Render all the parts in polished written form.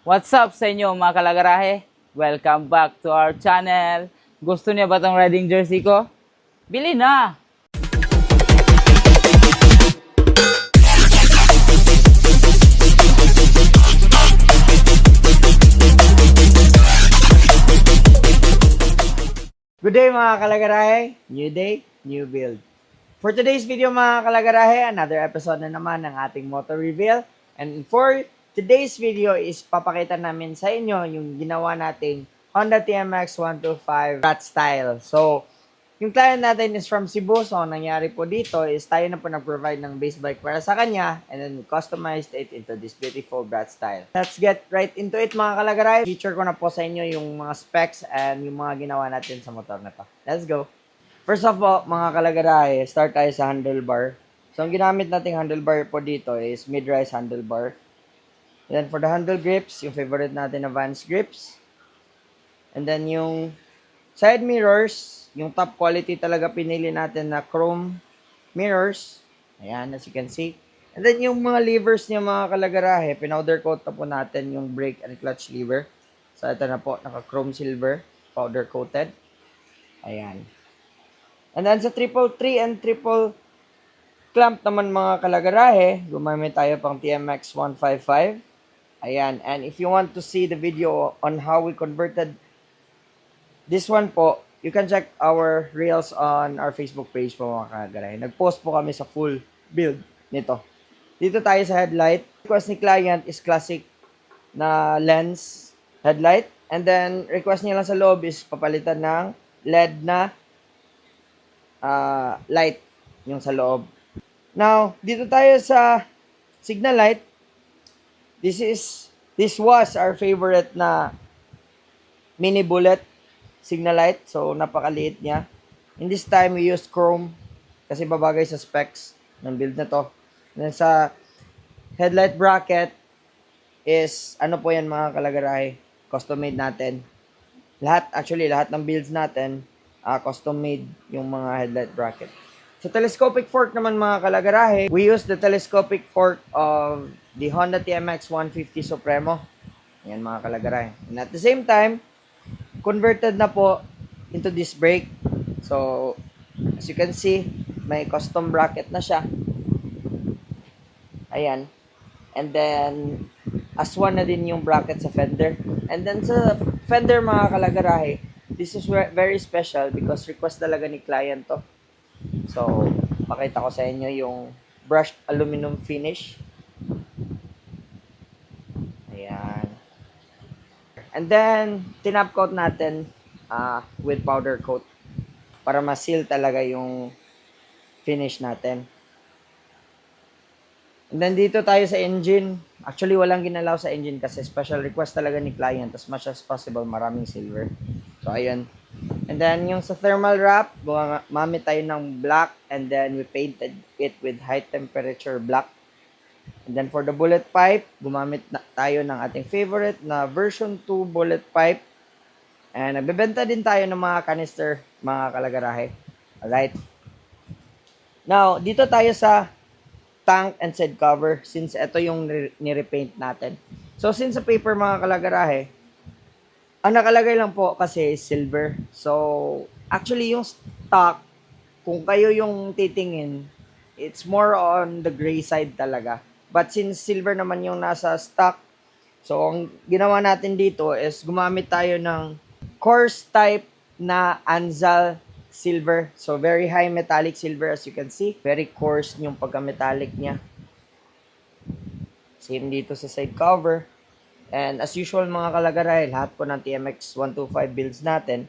What's up sa inyo mga kalagarahe? Welcome back to our channel. Gusto niya ba tong riding jersey ko? Bili na! Good day mga kalagarahe. New day, new build. For today's video mga kalagarahe, another episode na naman ng ating motor reveal. And for today's video is papakita namin sa inyo yung ginawa nating Honda TMX 125 rat style. So, yung client natin is from Cebu. So, ang nangyari po dito is tayo na po nag-provide ng base bike para sa kanya and then we customized it into this beautiful brat style. Let's get right into it mga kalagaray. Feature ko na po sa inyo yung mga specs and yung mga ginawa natin sa motor na to. Let's go! First of all, mga kalagaray, start tayo sa handlebar. So, ang ginamit nating handlebar po dito is mid-rise handlebar. And then for the handle grips, yung favorite natin na Vans grips. And then yung side mirrors, yung top quality talaga pinili natin na chrome mirrors. Ayan, as you can see. And then yung mga levers niya mga kalagarahe, pinowder coat na po natin yung brake and clutch lever. So ito na po, naka chrome silver, powder coated. Ayan. And then sa triple 3 and triple clamp naman mga kalagarahe, gumamit tayo pang TMX 155. Ayan, and if you want to see the video on how we converted this one po, you can check our reels on our Facebook page po mga kagaray. Nag-post po kami sa full build nito. Dito tayo sa headlight. Request ni client is classic na lens headlight. And then, request niya lang sa loob is papalitan ng LED na light yung sa loob. Now, dito tayo sa signal light. This was our favorite na mini bullet signal light. So, napakaliit niya. In this time, we used chrome kasi babagay sa specs ng build na to. And then sa headlight bracket is, ano po yan mga kalagarahe, custom made natin. Lahat ng builds natin, custom made yung mga headlight bracket. Sa telescopic fork naman mga kalagarahe, we use the telescopic fork of the Honda TMX 150 Supremo. Yan mga kalagarahe. And at the same time, converted na po into this brake. So, as you can see, may custom bracket na siya. Ayan. And then, as one na din yung bracket sa fender. And then sa fender mga kalagarahe, this is very special because request talaga ni client to. So, pakita ko sa inyo yung brushed aluminum finish. Ayan. And then, tinap coat natin with powder coat para ma-seal talaga yung finish natin. And then, dito tayo sa engine. Actually, walang ginalaw sa engine kasi special request talaga ni client as much as possible, maraming silver. So, ayun. And then, yung sa thermal wrap, gumamit tayo ng black and then we painted it with high temperature black. And then for the bullet pipe, gumamit tayo ng ating favorite na version 2 bullet pipe. And nagbebenta din tayo ng mga canister, mga kalagarahe. Alright. Now, dito tayo sa tank and side cover since ito yung nirepaint natin. So, since sa paper mga kalagarahe, ang nakalagay lang po kasi silver. So, actually yung stock, kung kayo yung titingin, it's more on the gray side talaga. But since silver naman yung nasa stock, so ang ginawa natin dito is gumamit tayo ng coarse type na Anzal silver. So very high metallic silver as you can see. Very coarse yung pagka-metallic niya. Same dito sa side cover. And as usual mga kalagaray, lahat po ng TMX 125 builds natin,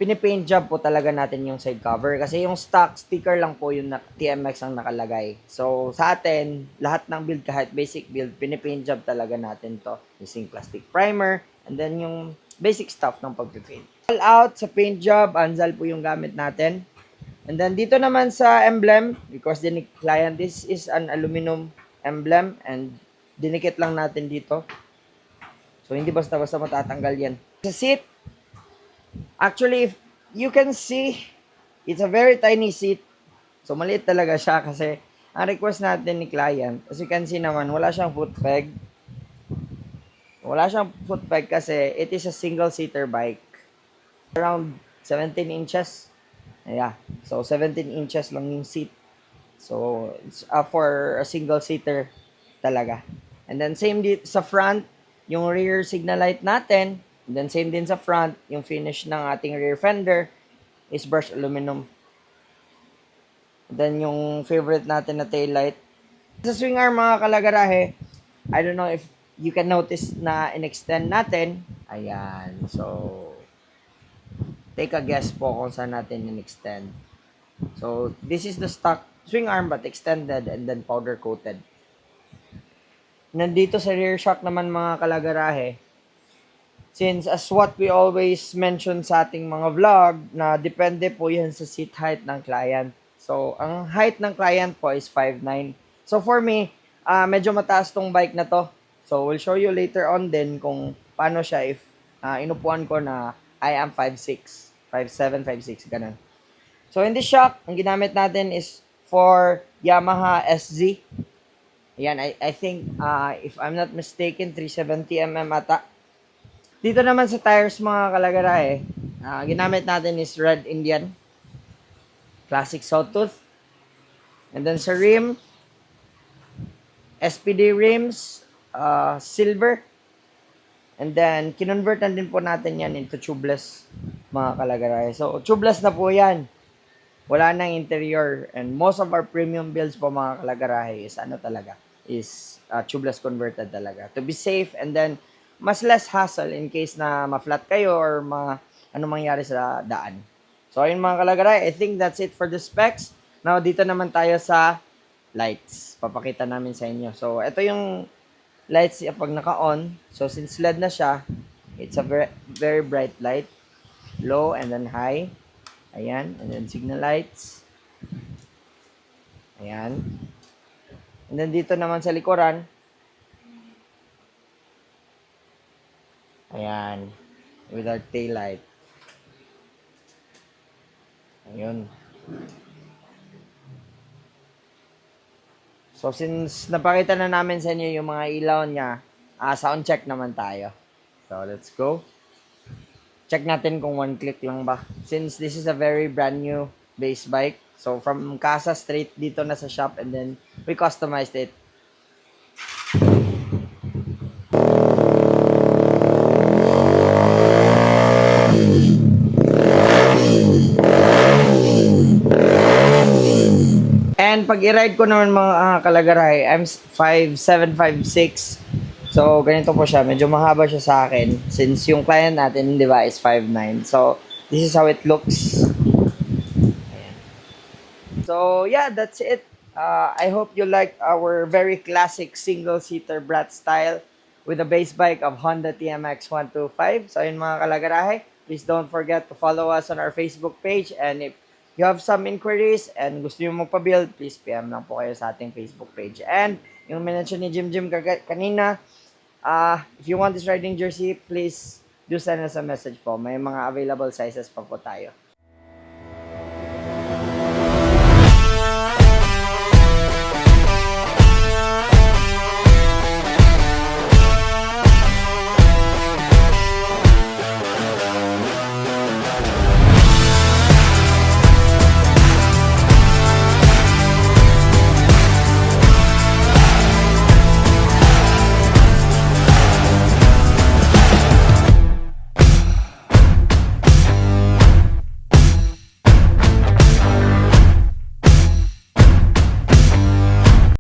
pinipaint job po talaga natin yung side cover kasi yung stock sticker lang po yung TMX ang nakalagay. So sa atin, lahat ng build kahit basic build, pinipaint job talaga natin to using plastic primer and then yung basic stuff ng pagpipaint. All out sa paint job, Anzal po yung gamit natin. And then dito naman sa emblem, because the client, this is an aluminum emblem and dinikit lang natin dito. So hindi basta-basta matatanggal yan. Sa seat, actually, if you can see, it's a very tiny seat. So, maliit talaga siya kasi ang request natin ni client, as you can see naman, wala siyang foot peg. Wala siyang foot peg kasi it is a single-seater bike. Around 17 inches. Yeah. So, 17 inches lang yung seat. So, it's for a single-seater talaga. And then, same sa front, yung rear signal light natin. And then, same din sa front, yung finish ng ating rear fender is brushed aluminum. And then, yung favorite natin na tail light. Sa swing arm, mga kalagarahe, I don't know if you can notice na in-extend natin. Ayan. So, take a guess po kung saan natin in-extend. So, this is the stock swing arm but extended and then powder coated. Nandito sa rear shock naman mga kalagarahe, since as what we always mention sa ating mga vlog, na depende po yan sa seat height ng client. So, ang height ng client po is 5'9". So, for me, medyo mataas tong bike na to. So, we'll show you later on din kung paano siya if inupuan ko na I am 5'6", 5'7", 5'6", ganun. So, in this shock, ang ginamit natin is for Yamaha SZ. Ayan, I think, if I'm not mistaken, 370mm ata. Dito naman sa tires mga kalagarahe, ginamit natin is Red Indian. Classic Sawtooth. And then sa rim, SPD rims, silver. And then, kinonvertan din po natin yan into tubeless mga kalagarahe. So, tubeless na po yan. Wala nang interior. And most of our premium builds po mga kalagarahe is tubeless converted talaga. To be safe and then mas less hassle in case na ma-flat kayo or ano mangyari sa daan. So ayun mga kalagarahe, I think that's it for the specs. Now dito naman tayo sa lights. Papakita namin sa inyo. So ito yung lights pag naka-on. So since LED na siya, it's a very, very bright light. Low and then high. Ayan. And then signal lights. Ayan. And then dito naman sa likuran. Ayan. With our tail light. Ayun. So since napakita na namin sa inyo yung mga ilaw niya, sound check naman tayo. So let's go. Check natin kung one click lang ba. Since this is a very brand new base bike. So from casa straight dito na sa shop and then we customized it. And pag i-ride ko naman mga kalagarahe, I'm 5'7", 5'6". So, ganito po siya. Medyo mahaba siya sa akin. Since yung client natin, di ba, is 5'9". So, this is how it looks. Ayan. So, yeah, that's it. I hope you like our very classic single-seater brat style with a base bike of Honda TMX 125. So, yun mga kalagarahe. Please don't forget to follow us on our Facebook page. And if you have some inquiries and gusto nyo magpa-build, please PM lang po kayo sa ating Facebook page. And yung mention ni Jim kanina, if you want this riding jersey, please do send us a message po. May mga available sizes pa po tayo.